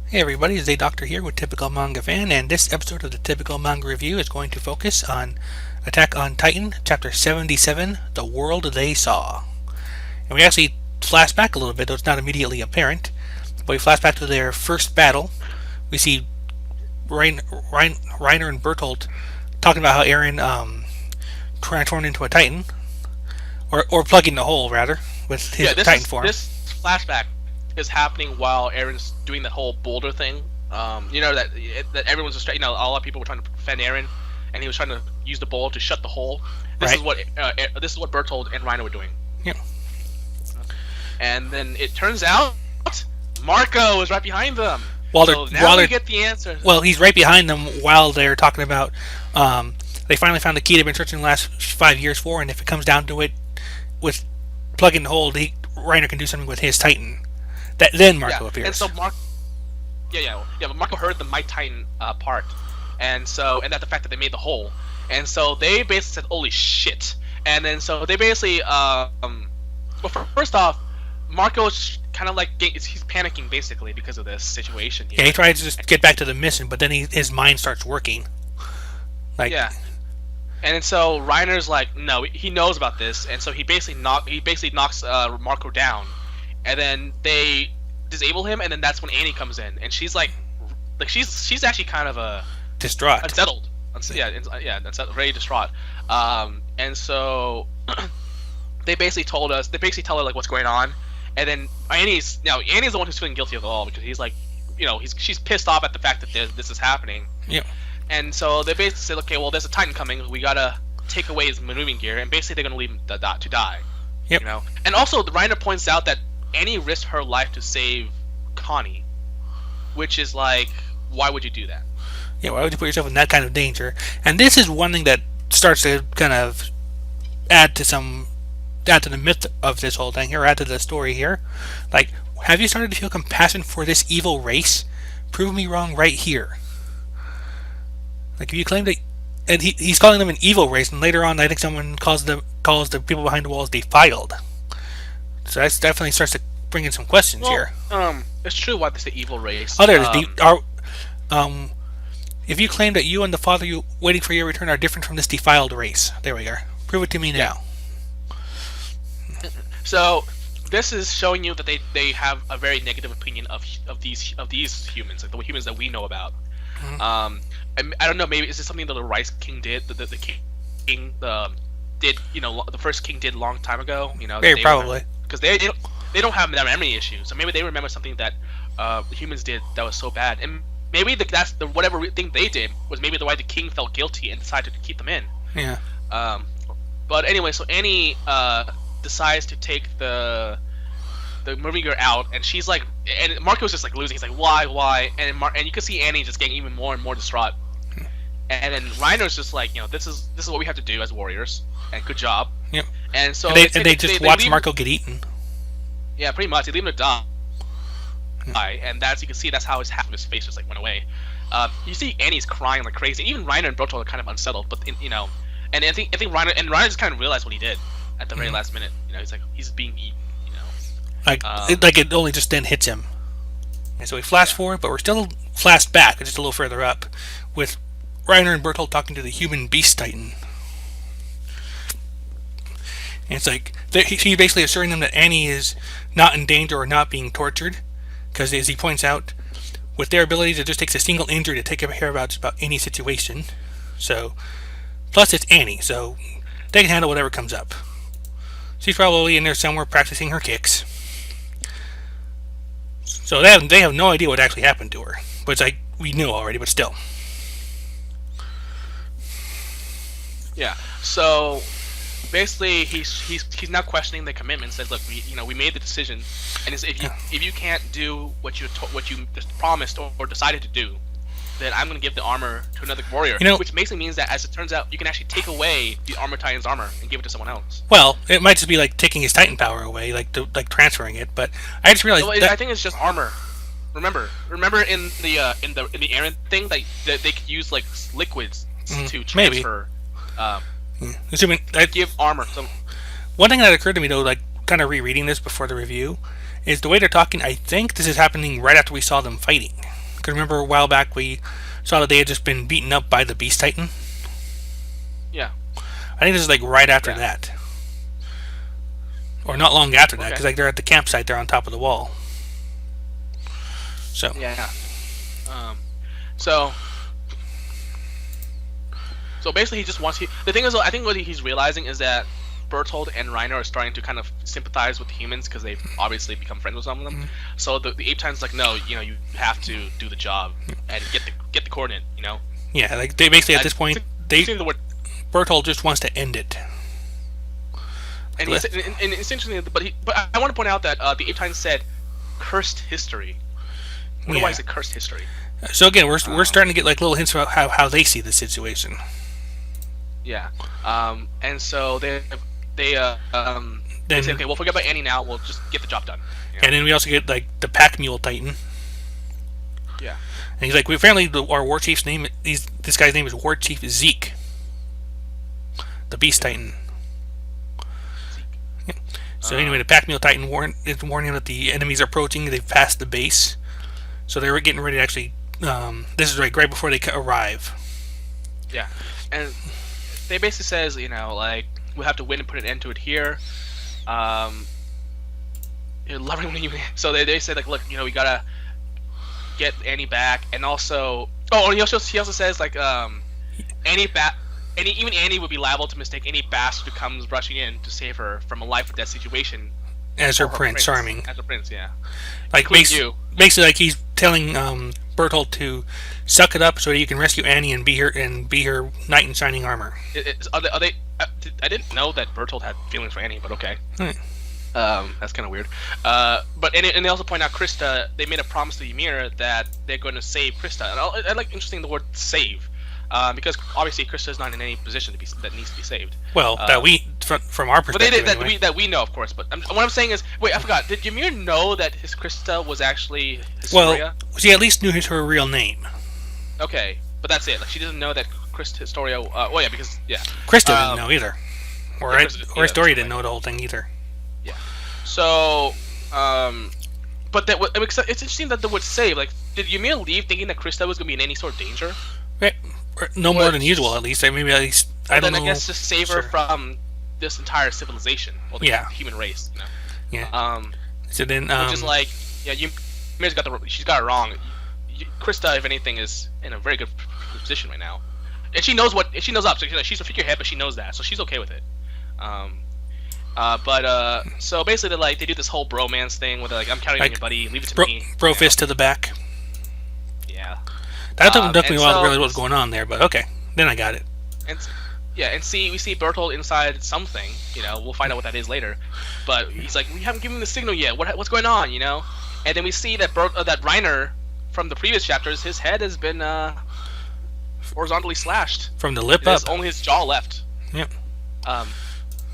Hey everybody, Zeidoktor here with Typical Manga Fan, and this episode of the Typical Manga Review is going to focus on Attack on Titan, Chapter 77, The World They Saw. And we actually flash back a little bit, though it's not immediately apparent, but we flash back to their first battle. We see Reiner and Bertolt talking about how Eren transformed into a Titan, or plugging the hole, rather, with his Titan form. This flashback is happening while Eren's doing that whole boulder thing. That everyone's just, a lot of people were trying to defend Eren, and he was trying to use the boulder to shut the hole. This is what Bertold and Reiner were doing. Yeah. And then it turns out Marco is right behind them. Now we get the answer. Well, he's right behind them while they're talking about. They finally found the key they've been searching the last 5 years for, and if it comes down to it, with plugging the hole, Reiner can do something with his Titan. Then Marco appears. And so but Marco heard the Might Titan part, and that the fact that they made the hole, and so they basically said, "Holy shit!" And then so they basically, first off, Marco's kind of like he's panicking basically because of this situation here. Yeah, he tries to just get back to the mission, but then his mind starts working. And so Reiner's like, no, he knows about this, and so he basically knocks Marco down, and then they disable him, and then that's when Annie comes in, and she's like she's actually kind of distraught, unsettled, very distraught, and so they basically tell her like what's going on, and then Annie's the one who's feeling guilty of it all because he's like, she's pissed off at the fact that this is happening. Yeah. And so they basically said, okay, well, there's a Titan coming. We gotta take away his maneuvering gear, and basically they're gonna leave him to die. Yep. And also, the Reiner points out that Annie risked her life to save Connie, which is like, why would you do that? Yeah, why would you put yourself in that kind of danger? And this is one thing that starts to kind of add to the myth of this whole thing here, add to the story here. Like, have you started to feel compassion for this evil race? Prove me wrong right here. Like, if you claim that, and he's calling them an evil race, and later on, I think someone calls the people behind the walls defiled. So that definitely starts to bring in some questions here. It's true why they say evil race. If you claim that you and the father you waiting for your return are different from this defiled race, there we are. Prove it to me now. So this is showing you that they have a very negative opinion of these humans, like the humans that we know about. Mm-hmm. I don't know. Maybe is this something that the Rice King did? The king did. The first king did a long time ago. Very probably because they don't have that memory issues. So maybe they remember something that the humans did that was so bad, and maybe that's the whatever thing they did was maybe the why the king felt guilty and decided to keep them in. Yeah. But anyway, so Annie decides to take the moving her out, and she's like, and Marco's just like losing. He's like, why? And you can see Annie just getting even more and more distraught. And then Reiner's just like, this is what we have to do as warriors, and good job. Yep. And so they just watch Marco get eaten. Yeah, pretty much. They leave him to die. And you can see that's how half of his face just like went away. You see Annie's crying like crazy. Even Reiner and Bertolt are kind of unsettled, but and I think Reiner just kind of realized what he did at the very last minute. He's like, he's being eaten. It only just then hits him. And so we flash forward, but we're still flashed back, just a little further up, with Reiner and Bertolt talking to the human beast Titan. And it's like, he's basically assuring them that Annie is not in danger or not being tortured, because as he points out, with their abilities, it just takes a single injury to take care of just about any situation. So, plus it's Annie, so they can handle whatever comes up. She's probably in there somewhere practicing her kicks. So they have no idea what actually happened to her. But it's like, we knew already, but still. Yeah. So basically, he's now questioning the commitment. Says, look, we made the decision, and if you can't do what you just promised or decided to do, then I'm going to give the armor to another warrior. Which basically means that, as it turns out, you can actually take away the armor Titan's armor and give it to someone else. Well, it might just be like taking his Titan power away, like transferring it. But I just realized I think it's just armor. Remember in the Eren thing that they could use like liquids to transfer. Assuming I give armor. One thing that occurred to me though, like kind of rereading this before the review, is the way they're talking. I think this is happening right after we saw them fighting. Because remember a while back we saw that they had just been beaten up by the Beast Titan. Yeah. I think this is like right after Yeah. that, or not long after that, Okay. because like they're at the campsite, they're on top of the wall. So Yeah. Um, so so basically, he just wants. The thing is, I think what he's realizing is that Bertold and Reiner are starting to kind of sympathize with the humans because they've obviously become friends with some of them. So the Ape Titan's like, no, you know, you have to do the job and get the coordinate. You know. yeah, like they basically at this point The word, Bertold just wants to end it. and essentially, but I want to point out that the Ape Titan said, "Cursed history." I wonder why he said cursed history. So again, we're starting to get like little hints about how they see the situation. Yeah. And so they Then say, okay, we'll forget about Annie now. We'll just get the job done. You know? and then we also get like the Pack Mule Titan. Yeah. And he's like, apparently our war chief's name, this guy's name is War Chief Zeke, the Beast Titan. Yeah. So anyway, the Pack Mule Titan is warning him that the enemies are approaching. They've passed the base, so they were getting ready to actually. This is right before they arrive. Yeah, and they basically says, you know, like, we'll have to win and put an end to it here. So they say, like, look, you know, we gotta get Annie back, and also, he also says, like, even Annie would be liable to mistake any bastard who comes rushing in to save her from a life or death situation As her prince, Charming. as a prince, yeah. Like basically, like he's telling Bertold to suck it up so that you can rescue Annie and be her knight in shining armor. Are they? I didn't know that Bertold had feelings for Annie, but okay. That's kind of weird. But they also point out Krista. They made a promise to Ymir that they're going to save Krista. And I like interesting the word "save," because obviously Krista is not in any position that needs to be saved. Well, that we from our perspective, but that we know, of course. But what I'm saying is, wait, I forgot. Did Ymir know that his Krista was actually Historia? Well, she at least knew her real name. Okay, but that's it. Like, she doesn't know that Krista Historia. Well, yeah, because Krista didn't know either, or Historia didn't right. know the whole thing either. Yeah. So, but it's interesting that the word save. Like, did Ymir leave thinking that Krista was going to be in any sort of danger? Right. No more than usual, at least. Maybe at least I don't know. I guess just save her from this entire civilization, or the human race. You know. Yeah. So then, which is like, Ymir's she's got it wrong. Krista, if anything, is in a very good position right now, and she knows up. So she's a figurehead, but she knows that, so she's okay with it. So basically, they do this whole bromance thing where they're like, I'm counting on your buddy, leave it to me. Bro fist to the back. Yeah. That took me a while to realize what was going on there, but okay. Then I got it. And we see Bertold inside something, we'll find out what that is later. But he's like, we haven't given him the signal yet, what's going on, And then we see that that Reiner, from the previous chapters, his head has been horizontally slashed. From the lip up. Only his jaw left. Yep.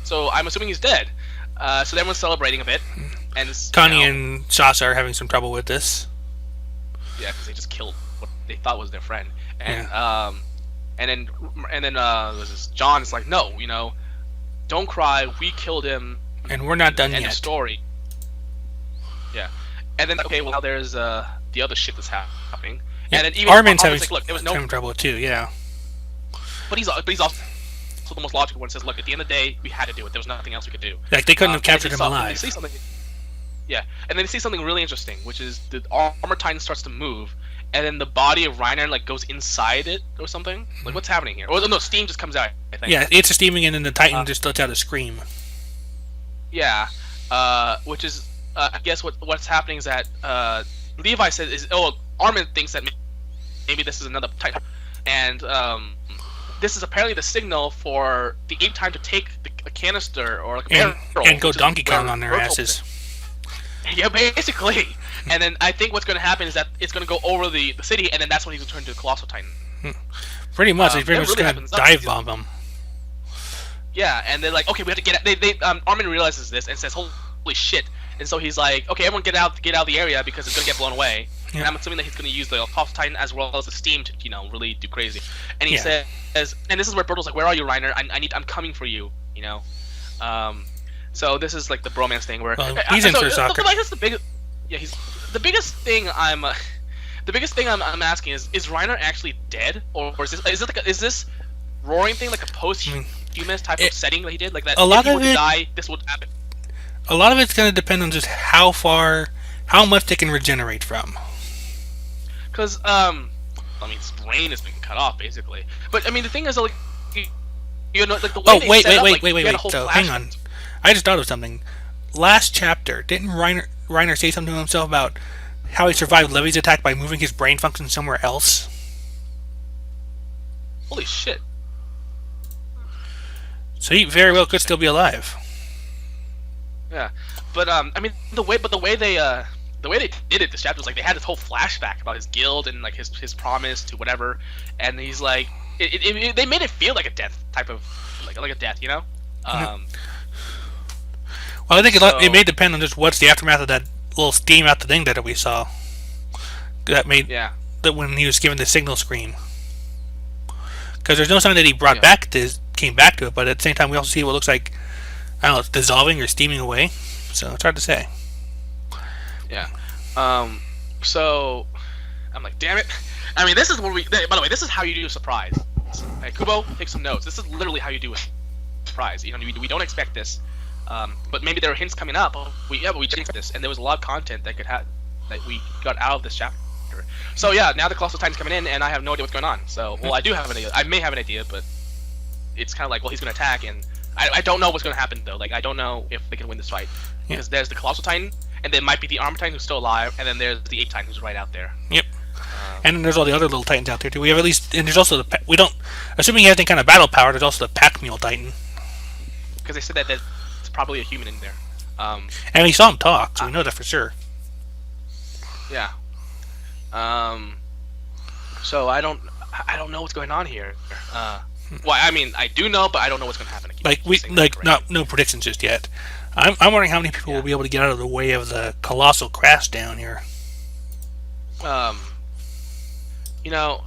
So I'm assuming he's dead. So everyone's celebrating a bit. And Connie and Sasa are having some trouble with this. Yeah, because they just killed what they thought was their friend. And then John is like, no, don't cry. We killed him. And we're not done yet. End of story. Yeah. And then now there's the other shit that's happening. Yeah. And then even Armin's having look, there was no trouble too. Yeah. But he's also the most logical one. Says, look, at the end of the day, we had to do it. There was nothing else we could do. Like they couldn't have captured him alive. Yeah, and then they see something really interesting, which is the armor titan starts to move, and then the body of Reiner goes inside it or something. Like, what's happening here? Or no, steam just comes out, I think. Yeah, it's a steaming, and then the Titan just lets out a scream. Yeah, which is I guess what's happening is that Levi says Armin thinks that maybe this is another Titan, and this is apparently the signal for the Ape Titan to take a canister or a barrel and go Donkey Kong on their asses. Yeah, basically. And then I think what's going to happen is that it's going to go over the city, and then that's when he's going to turn into a Colossal Titan. Pretty much. He's pretty much going to dive bomb them. Yeah, and they're like, okay, we have to get out. Armin realizes this and says, holy shit. And so he's like, okay, everyone get out of the area because it's going to get blown away. Yeah. And I'm assuming that he's going to use the Colossal Titan as well as the steam to, really do crazy. And he says, and this is where Bertold's like, where are you, Reiner? I'm coming for you, So this is like the bromance thing where he's in for soccer. That's the biggest. Yeah, he's the biggest thing. the biggest thing I'm asking is Reiner actually dead, or is this roaring thing like a post-humanist type of setting that he did, like that? A lot if he of were to it, die, this would happen. a lot of it's going to depend on just how much they can regenerate from. Because I mean, his brain has been cut off basically. But I mean, the thing is, like, like the way they Wait, set up, like, wait. So hang flashback. on, I just thought of something. Last chapter, didn't Reiner say something to himself about how he survived Levy's attack by moving his brain function somewhere else? Holy shit! So he very well could still be alive. Yeah, but I mean, the way they did it this chapter was like they had this whole flashback about his guild and like his promise to whatever, and he's like, they made it feel like a death type of like a death, you know. Well, I think it may depend on just what's the aftermath of that little steam out the thing that we saw. That made that when he was given the signal screen. Because there's no sign that he came back to it, but at the same time we also see what looks like, I don't know, it's dissolving or steaming away. So it's hard to say. Yeah. So I'm like, damn it. I mean, this is what by the way, this is how you do a surprise. Hey, Kubo, take some notes. This is literally how you do a surprise. You know, we don't expect this. But maybe there are hints coming up. But we didn't expect this, and there was a lot of content that we got out of this chapter. So yeah, now the Colossal Titan's coming in, and I have no idea what's going on. So, well, I do have an idea. I may have an idea, but it's kind of like, well, he's going to attack, and I don't know what's going to happen though. Like, I don't know if they can win this fight because there's the Colossal Titan, and there might be the Armor Titan who's still alive, and then there's the 8 Titan who's right out there. Yep. And then there's all the other little Titans out there too. We have at least, and there's also we don't, assuming he has any kind of battle power. There's also the Pack Mule Titan. Because they said that there's probably a human in there. And we saw him talk, so we know that for sure. Yeah. So I don't know what's going on here. Well, I mean, I do know, but I don't know what's going to happen. No predictions just yet. I'm wondering how many people will be able to get out of the way of the colossal crash down here.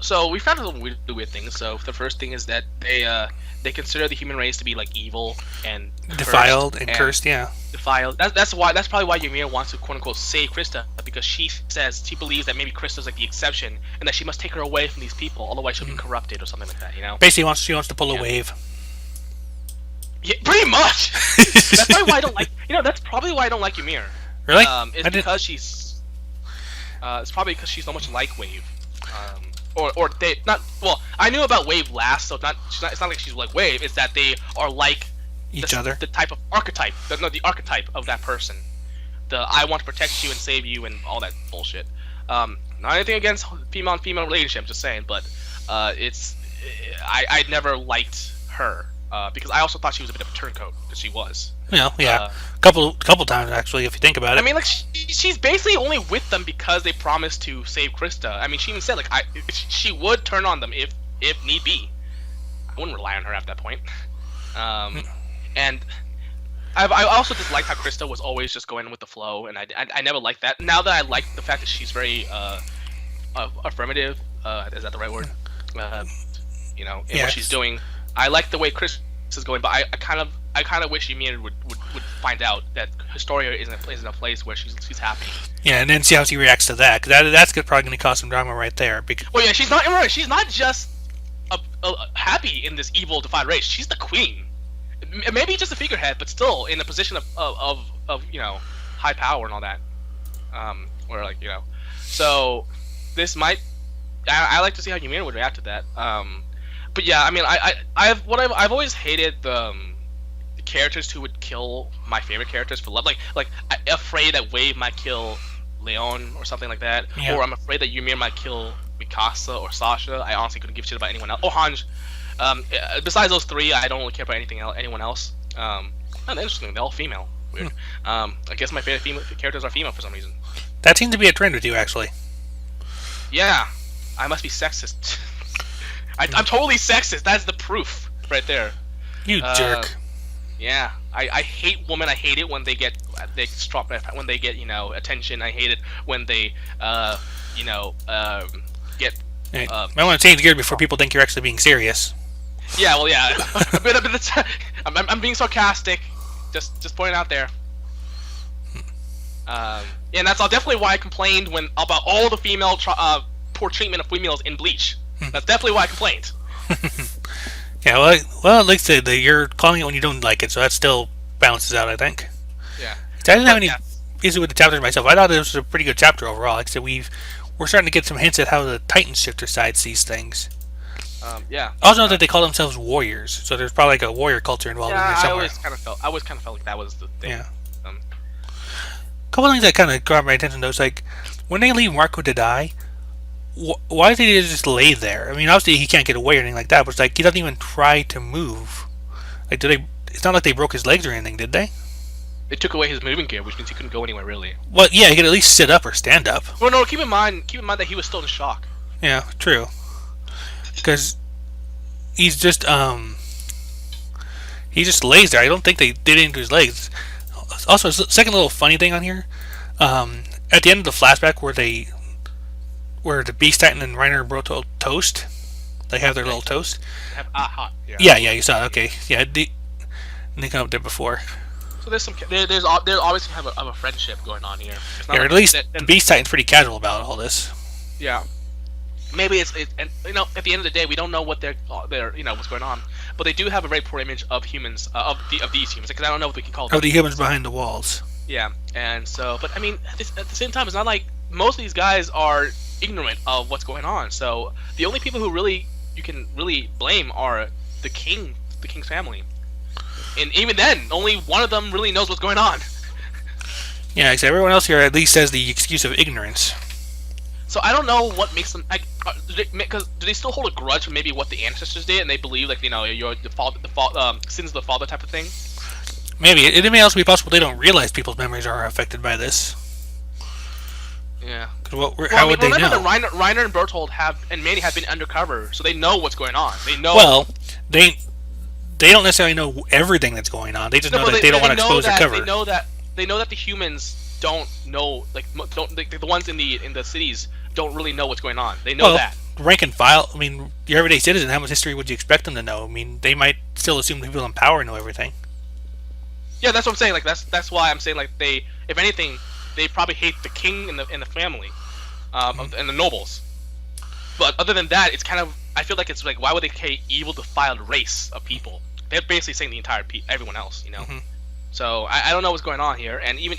So we found some weird things. So the first thing is that they consider the human race to be like evil and defiled and cursed. Yeah, defiled. That's probably why Ymir wants to quote unquote save Krista, because she believes that maybe Krista's like the exception and that she must take her away from these people, otherwise she'll be corrupted or something like that. You know. Basically, she wants to pull a wave. Yeah, pretty much. That's probably why I don't like. That's probably why I don't like Ymir. Really? Because she's. It's probably because she's so much like Wave. Or they not. Well, I knew about Wave last, so it's not like she's like Wave. It's that they are like each other. The type of archetype. The archetype of that person. The I want to protect you and save you and all that bullshit. Not anything against female relationship. Just saying, but I never liked her. Because I also thought she was a bit of a turncoat, because she was. Yeah. Couple times actually, if you think about it. I mean, like she's basically only with them because they promised to save Krista. I mean, she even said like she would turn on them if need be. I wouldn't rely on her at that point. And I also just liked how Krista was always just going with the flow, and I never liked that. Now that I like the fact that she's very affirmative, is that the right word? In what she's doing. I like the way Chris is going, but I kind of wish Ymir would find out that Historia isn't a place where she's happy. Yeah, and then see how she reacts to that, because that's probably going to cause some drama right there. Well, yeah, she's not just happy in this evil defied race. She's the queen, maybe just a figurehead, but still in a position of high power and all that. So this might. I like to see how Ymir would react to that. But yeah, I mean, I've always hated the characters who would kill my favorite characters for love, like afraid that Wave might kill Leon or something like that, or I'm afraid that Ymir might kill Mikasa or Sasha. I honestly couldn't give a shit about anyone else. Or Hanj. Besides those three, I don't really care about anyone else. Not interesting. They're all female. Weird. I guess my favorite characters are female for some reason. That seems to be a trend with you, actually. Yeah, I must be sexist. I'm totally sexist. That's the proof right there. You jerk. Yeah, I hate women. I hate it when they get when they get attention. I hate it when they get. I want to change gears before people think you're actually being serious. Yeah, well, yeah. I'm being sarcastic. Just pointing out there. And that's definitely why I complained when about all the female poor treatment of females in Bleach. That's definitely why I complained. Yeah, well, at least you're calling it when you don't like it, so that still balances out, I think. Yeah. I didn't have any Yeah. issue with the chapters myself. I thought it was a pretty good chapter overall. Like I said, we're starting to get some hints at how the Titan Shifter side sees things. Yeah. I also know that they call themselves warriors, so there's probably like a warrior culture involved in there I somewhere. always kind of felt like that was the thing. Yeah. Um, A couple of things that kind of grabbed my attention though is like when they leave Marco to die, why did he just lay there? I mean, obviously he can't get away or anything like that, but it's like he doesn't even try to move. Like, did they? It's not like they broke his legs or anything, did they? They took away his moving gear, which means he couldn't go anywhere really. Well, yeah, he could at least sit up or stand up. Well, no, keep in mind that he was still in shock. Yeah, true. Because he's just he just lays there. I don't think they did anything to his legs. Also, second little funny thing on here, at the end of the flashback where the Beast Titan and Reiner and Broto toast, they have their little toast. Hot. Yeah, you saw it. Okay, yeah, they come up there before. So there's obviously have a friendship going on here. It's not Yeah, or like at least the Beast Titan's pretty casual about all this. Yeah. Maybe and at the end of the day we don't know what they're what's going on, but they do have a very poor image of humans of these humans because I don't know what we can call them. Of the humans behind the walls. Yeah, and so but I mean at the same time it's not like most of these guys are ignorant of what's going on. So the only people who you can really blame are the king's family, and even then only one of them really knows what's going on. Yeah, because everyone else here at least has the excuse of ignorance. So I don't know what makes them. Because do they still hold a grudge for maybe what the ancestors did, and they believe like you're the sins of the father type of thing? Maybe it may also be possible they don't realize people's memories are affected by this. Yeah. How would they know? Remember that Reiner and Berthold and Manny have been undercover, so they know what's going on. They know. Well, they don't necessarily know everything that's going on. They just know that they don't want to expose their cover. They know that the humans don't know, the ones in the cities don't really know what's going on. They know that. Rank and file. I mean, your everyday citizen. How much history would you expect them to know? I mean, they might still assume the people in power know everything. Yeah, that's what I'm saying. Like that's why I'm saying like if anything, they probably hate the king and the family, and the nobles. But other than that, it's kind of I feel like it's like why would they hate evil defiled race of people? They're basically saying the entire everyone else, Mm-hmm. So I don't know what's going on here, and even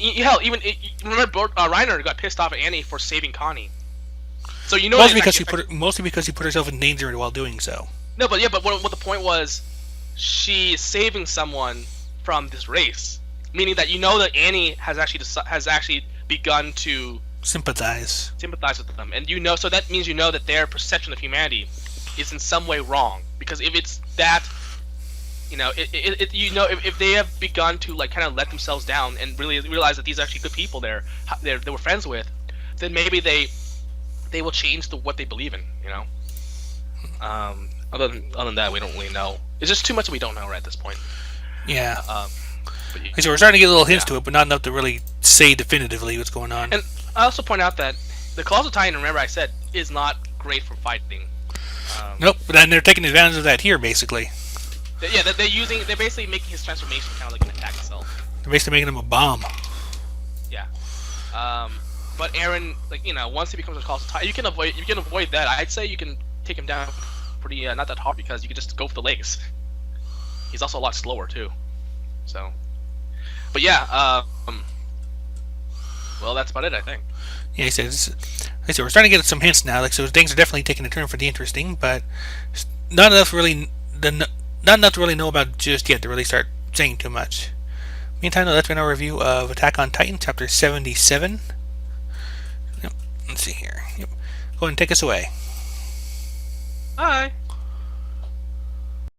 remember Reiner got pissed off at Annie for saving Connie. So mostly because he put herself in danger while doing so. No, but what the point was, she is saving someone from this race, meaning that that Annie has actually begun to sympathize with them, and so that means that their perception of humanity is in some way wrong, because if it's that. If they have begun to like kind of let themselves down and really realize that these are actually good people they were friends with, then maybe they will change what they believe in. Other than that, we don't really know. It's just too much that we don't know right at this point. Yeah. So we're starting to get little hints to it, but not enough to really say definitively what's going on. And I also point out that the Colossal Titan, remember I said, is not great for fighting. Nope, but then they're taking advantage of that here, basically. Yeah, they're basically making his transformation kind of like an attack itself. They're basically making him a bomb. Yeah. But Aaron, once he becomes a Colossal Titan, you can avoid that. I'd say you can take him down pretty not that hard because you can just go for the legs. He's also a lot slower too. So, but yeah, well, that's about it, I think. Yeah, so we're starting to get some hints now. So things are definitely taking a turn for the interesting, but not enough to really know about just yet to really start saying too much. Meantime, that's been our review of Attack on Titan, Chapter 77. Yep. Let's see here. Yep. Go ahead and take us away. Bye.